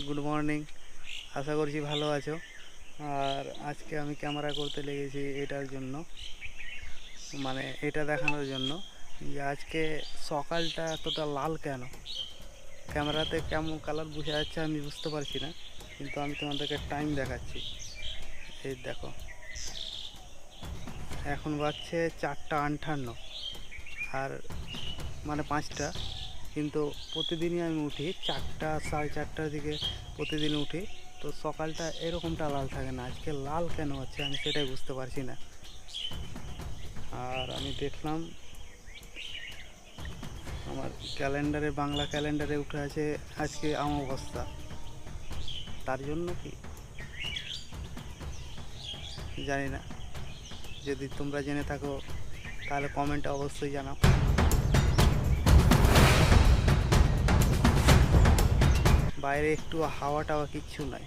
Good morning. আশা করছি ভালো আছো। আর আজকে আমি ক্যামেরা করতে লেগেছি এটার জন্য, মানে এটা দেখানোর জন্য যে আজকে সকালটা এতটা লাল কেন। ক্যামেরাতে কেমন কালার বোঝা যাচ্ছে আমি বুঝতে পারছি না, কিন্তু আমি তোমাদেরকে টাইম দেখাচ্ছি। এই দেখো, এখন বাজছে 4:58, আর মানে 5টা, কিন্তু প্রতিদিনই আমি উঠি 4টা 4:30টার দিকে প্রতিদিন উঠি। তো সকালটা এরকমটা লাল থাকে না, আজকে লাল কেন হচ্ছে আমি সেটাই বুঝতে পারছি না। আর আমি দেখলাম আমার ক্যালেন্ডারে, বাংলা ক্যালেন্ডারে উঠে আছে আজকে অমাবস্যা। তার জন্য কি জানি না, যদি তোমরা জেনে থাকো তাহলে কমেন্টে অবশ্যই জানাও। বাইরে একটু হাওয়া টাওয়া কিচ্ছু নাই।